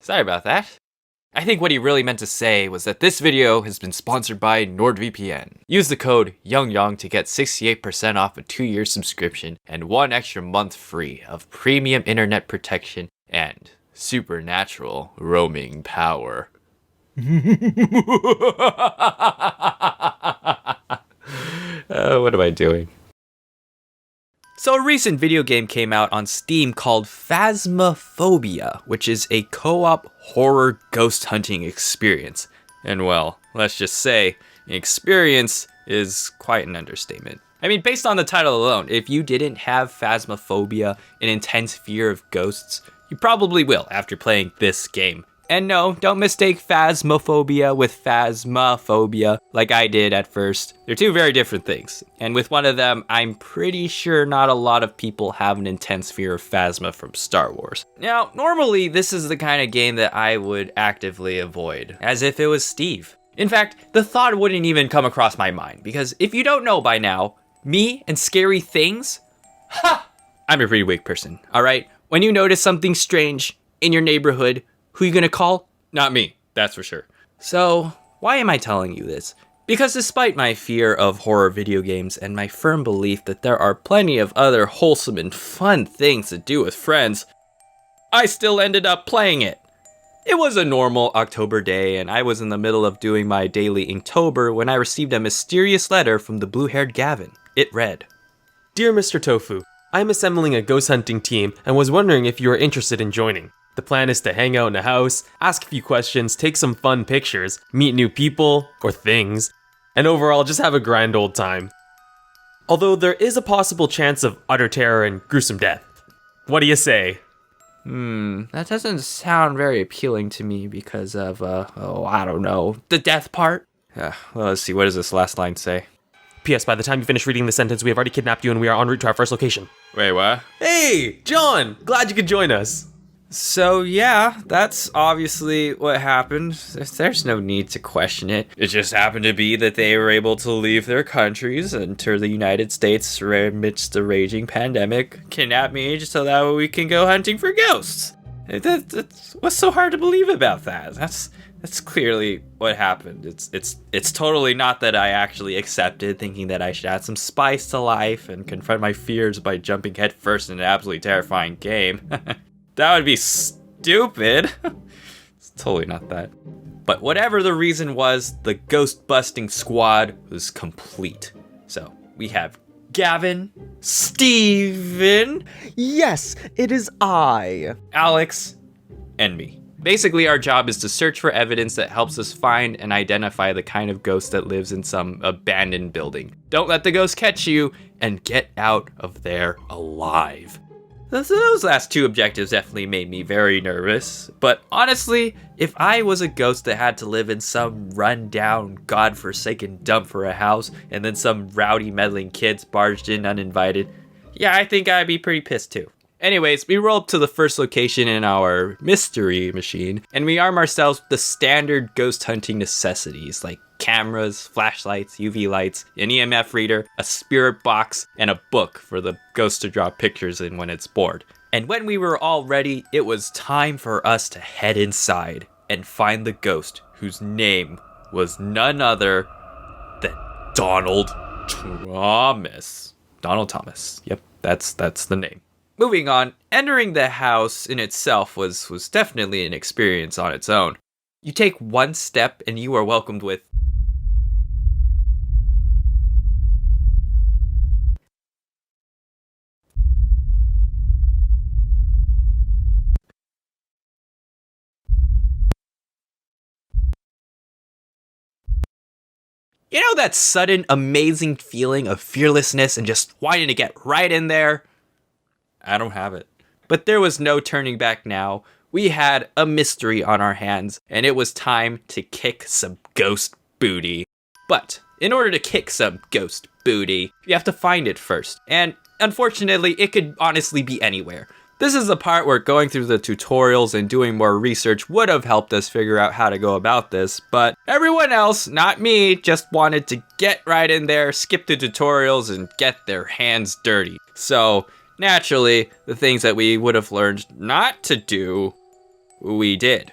Sorry about that. I think what he really meant to say was that this video has been sponsored by NordVPN. Use the code youngyoung to get 68% off a 2-year subscription and 1 extra month free of premium internet protection and supernatural roaming power. What am I doing? So a recent video game came out on Steam called Phasmaphobia, which is a co-op horror ghost hunting experience. And well, let's just say, experience is quite an understatement. I mean, based on the title alone, if you didn't have phasmophobia, an intense fear of ghosts, you probably will after playing this game. And no, don't mistake phasmophobia with phasmaphobia like I did at first. They're two very different things. And with one of them, I'm pretty sure not a lot of people have an intense fear of Phasma from Star Wars. Now, normally this is the kind of game that I would actively avoid, as if it was Steve. In fact, the thought wouldn't even come across my mind, because if you don't know by now, me and scary things, I'm a pretty weak person, alright? When you notice something strange in your neighborhood, who you gonna call? Not me, that's for sure. So, why am I telling you this? Because despite my fear of horror video games and my firm belief that there are plenty of other wholesome and fun things to do with friends, I still ended up playing it. It was a normal October day, and I was in the middle of doing my daily Inktober when I received a mysterious letter from the blue-haired Gavin. It read, Dear Mr. Tofu, I am assembling a ghost hunting team and was wondering if you are interested in joining. The plan is to hang out in a house, ask a few questions, take some fun pictures, meet new people, or things, and overall just have a grand old time. Although there is a possible chance of utter terror and gruesome death. What do you say? That doesn't sound very appealing to me because of, I don't know, the death part? Well, let's see, what does this last line say? P.S. By the time you finish reading the sentence, we have already kidnapped you and we are en route to our first location. Wait, what? Hey, John! Glad you could join us. So yeah, that's obviously what happened. There's no need to question it. It just happened to be that they were able to leave their countries, enter the United States amidst the raging pandemic, kidnap me just so that we can go hunting for ghosts. What's so hard to believe about that? That's clearly what happened. It's totally not that I actually accepted, thinking that I should add some spice to life and confront my fears by jumping headfirst in an absolutely terrifying game. That would be stupid. It's totally not that. But whatever the reason was, the ghost busting squad was complete. So we have Gavin, Steven, Yes, it is I. Alex, and me. Basically, our job is to search for evidence that helps us find and identify the kind of ghost that lives in some abandoned building. Don't let the ghost catch you, and get out of there alive. Those last two objectives definitely made me very nervous, but honestly, if I was a ghost that had to live in some run-down, godforsaken dump for a house, and then some rowdy meddling kids barged in uninvited, yeah, I think I'd be pretty pissed too. Anyways, we roll up to the first location in our mystery machine, and we arm ourselves with the standard ghost hunting necessities like cameras, flashlights, UV lights, an EMF reader, a spirit box, and a book for the ghost to draw pictures in when it's bored. And when we were all ready, it was time for us to head inside and find the ghost, whose name was none other than Donald Thomas. Donald Thomas. Yep, that's the name. Moving on, entering the house in itself was definitely an experience on its own. You take one step and you are welcomed with, you know that sudden amazing feeling of fearlessness and just wanting to get right in there? I don't have it. But there was no turning back now. We had a mystery on our hands, and it was time to kick some ghost booty. But in order to kick some ghost booty, you have to find it first. And unfortunately, it could honestly be anywhere. This is the part where going through the tutorials and doing more research would have helped us figure out how to go about this, but everyone else, not me, just wanted to get right in there, skip the tutorials, and get their hands dirty. So, naturally, the things that we would have learned not to do We did.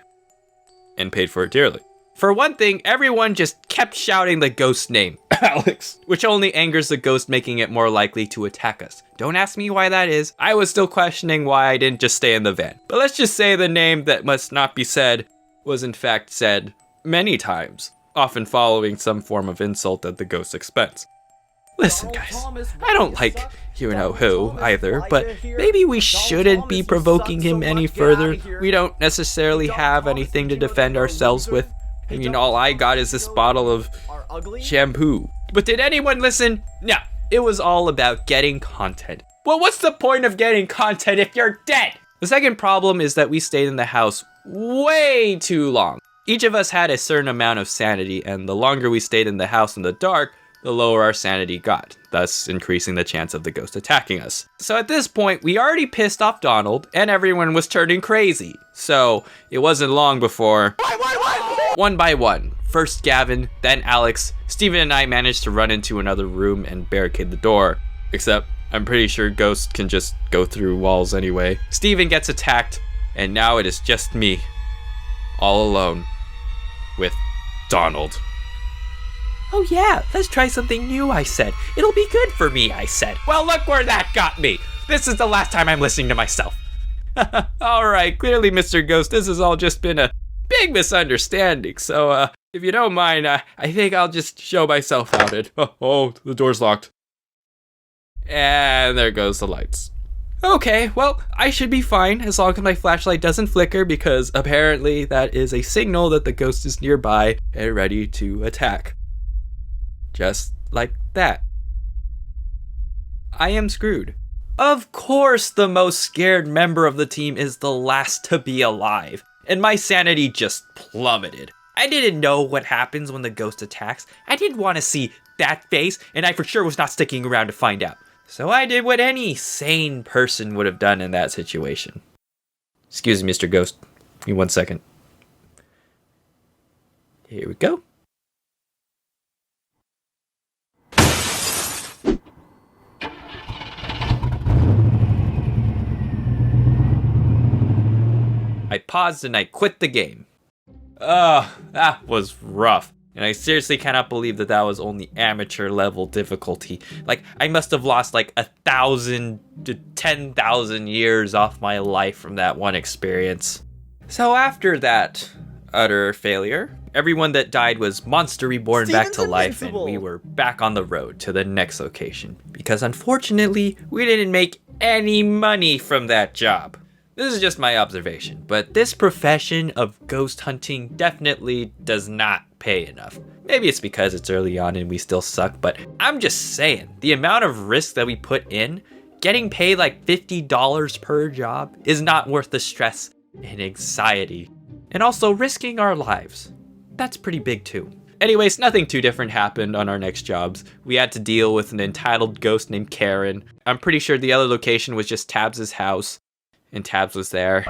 And paid for it dearly. For one thing, everyone just kept shouting the ghost name, Alex, which only angers the ghost, making it more likely to attack us. Don't ask me why that is. I was still questioning why I didn't just stay in the van. But let's just say the name that must not be said was in fact said many times, often following some form of insult at the ghost's expense. Listen, guys, I don't like you-know-who either, but maybe we shouldn't be provoking him any further. We don't necessarily have anything to defend ourselves with. I mean, all I got is this bottle of shampoo. But did anyone listen? No, it was all about getting content. Well, what's the point of getting content if you're dead? The second problem is that we stayed in the house way too long. Each of us had a certain amount of sanity, and the longer we stayed in the house in the dark, the lower our sanity got, thus increasing the chance of the ghost attacking us. So at this point, we already pissed off Donald, and everyone was turning crazy. So it wasn't long before... One by one. First Gavin, then Alex. Steven and I managed to run into another room and barricade the door. Except, I'm pretty sure ghosts can just go through walls anyway. Steven gets attacked, and now it is just me. All alone. With Donald. Oh yeah, let's try something new, I said. It'll be good for me, I said. Well, look where that got me. This is the last time I'm listening to myself. Alright, clearly, Mr. Ghost, this has all just been a big misunderstanding, so if you don't mind, I think I'll just show myself out. Oh, the door's locked. And there goes the lights. Okay, well, I should be fine as long as my flashlight doesn't flicker, because apparently that is a signal that the ghost is nearby and ready to attack. Just like that. I am screwed. Of course, the most scared member of the team is the last to be alive. And my sanity just plummeted. I didn't know what happens when the ghost attacks. I didn't want to see that face, and I for sure was not sticking around to find out. So I did what any sane person would have done in that situation. Excuse me, Mr. Ghost. Give me 1 second. Here we go. I paused and I quit the game. That was rough. And I seriously cannot believe that was only amateur level difficulty. Like, I must have lost like 1,000 to 10,000 years off my life from that one experience. So after that utter failure, everyone that died was Monster Reborn back to life, and we were back on the road to the next location. Because unfortunately, we didn't make any money from that job. This is just my observation, but this profession of ghost hunting definitely does not pay enough. Maybe it's because it's early on and we still suck, but I'm just saying, the amount of risk that we put in, getting paid like $50 per job is not worth the stress and anxiety. And also risking our lives. That's pretty big too. Anyways, nothing too different happened on our next jobs. We had to deal with an entitled ghost named Karen. I'm pretty sure the other location was just Tabs' house. And Tabs was there.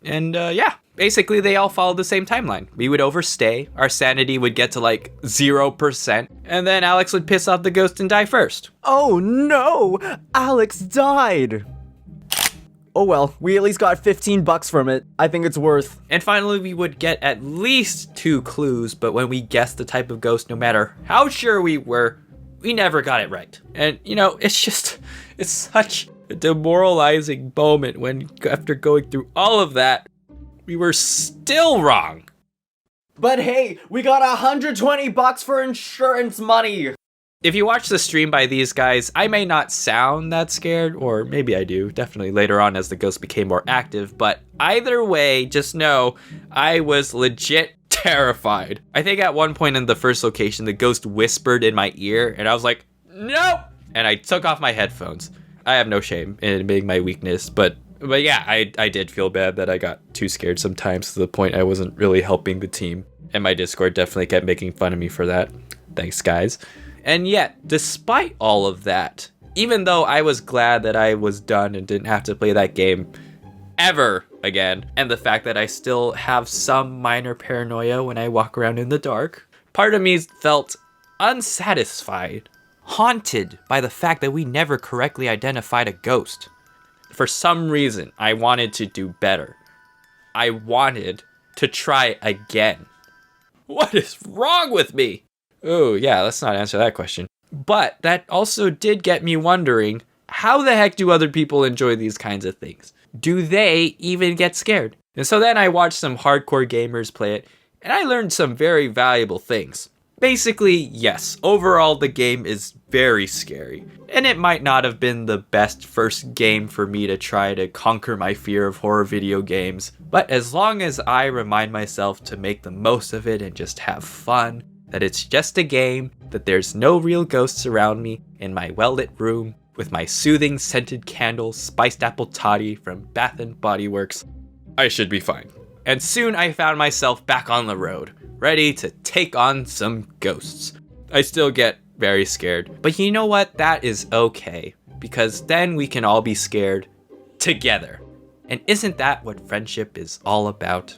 And yeah, basically they all followed the same timeline. We would overstay, our sanity would get to like 0%, and then Alex would piss off the ghost and die first. Oh no! Alex died! Oh well, we at least got $15 from it. I think it's worth. And finally we would get at least 2 clues, but when we guessed the type of ghost, no matter how sure we were, we never got it right. And you know, it's such a demoralizing moment when, after going through all of that, we were still wrong. But hey, we got $120 for insurance money. If you watch the stream by these guys, I may not sound that scared, or maybe I do, definitely later on as the ghost became more active, but either way, just know I was legit terrified. I think at one point in the first location, the ghost whispered in my ear, and I was like, nope! And I took off my headphones. I have no shame in admitting my weakness, but yeah, I did feel bad that I got too scared sometimes to the point I wasn't really helping the team. And my Discord definitely kept making fun of me for that. Thanks, guys. And yet, despite all of that, even though I was glad that I was done and didn't have to play that game ever again, and the fact that I still have some minor paranoia when I walk around in the dark, part of me felt unsatisfied, haunted by the fact that we never correctly identified a ghost. For some reason, I wanted to do better. I wanted to try again. What is wrong with me? Oh, yeah, let's not answer that question. But that also did get me wondering, how the heck do other people enjoy these kinds of things? Do they even get scared? And so then I watched some hardcore gamers play it, and I learned some very valuable things. Basically, yes, overall the game is very scary, and it might not have been the best first game for me to try to conquer my fear of horror video games, but as long as I remind myself to make the most of it and just have fun, that it's just a game, that there's no real ghosts around me in my well-lit room with my soothing scented candle spiced apple toddy from Bath & Body Works, I should be fine. And soon I found myself back on the road, ready to take on some ghosts. I still get very scared, but you know what? That is okay, because then we can all be scared together. And isn't that what friendship is all about?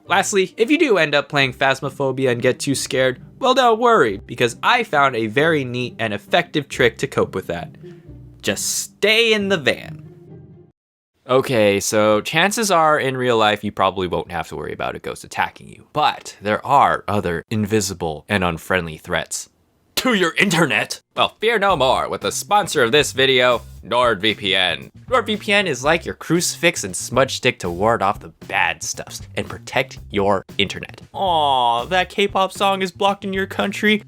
Lastly, if you do end up playing Phasmaphobia and get too scared, well, don't worry, because I found a very neat and effective trick to cope with that. Just stay in the van. Okay, so chances are in real life you probably won't have to worry about a ghost attacking you, but there are other invisible and unfriendly threats to your internet. Well, fear no more with the sponsor of this video, NordVPN. NordVPN is like your crucifix and smudge stick to ward off the bad stuffs and protect your internet. Aw, that K-pop song is blocked in your country?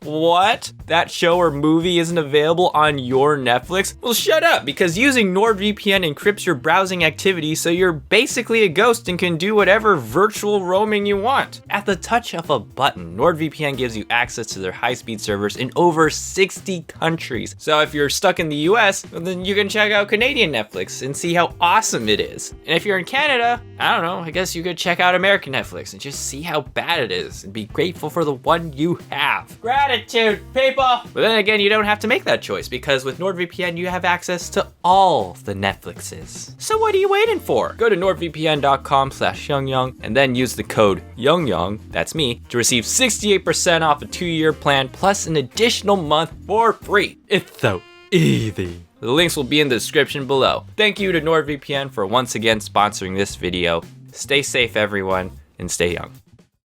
What? That show or movie isn't available on your Netflix? Well, shut up, because using NordVPN encrypts your browsing activity so you're basically a ghost and can do whatever virtual roaming you want. At the touch of a button, NordVPN gives you access to their high-speed servers in over 60 countries. So if you're stuck in the US, then you can check out Canadian Netflix and see how awesome it is. And if you're in Canada, I don't know, I guess you could check out American Netflix and just see how bad it is and be grateful for the one you have. Gratitude, people! But then again, you don't have to make that choice because with NordVPN, you have access to all the Netflixes. So what are you waiting for? Go to nordvpn.com/youngyoung and then use the code youngyoung, that's me, to receive 68% off a 2-year plan plus an additional month for free. It's so easy. The links will be in the description below. Thank you to NordVPN for once again sponsoring this video. Stay safe, everyone, and stay young.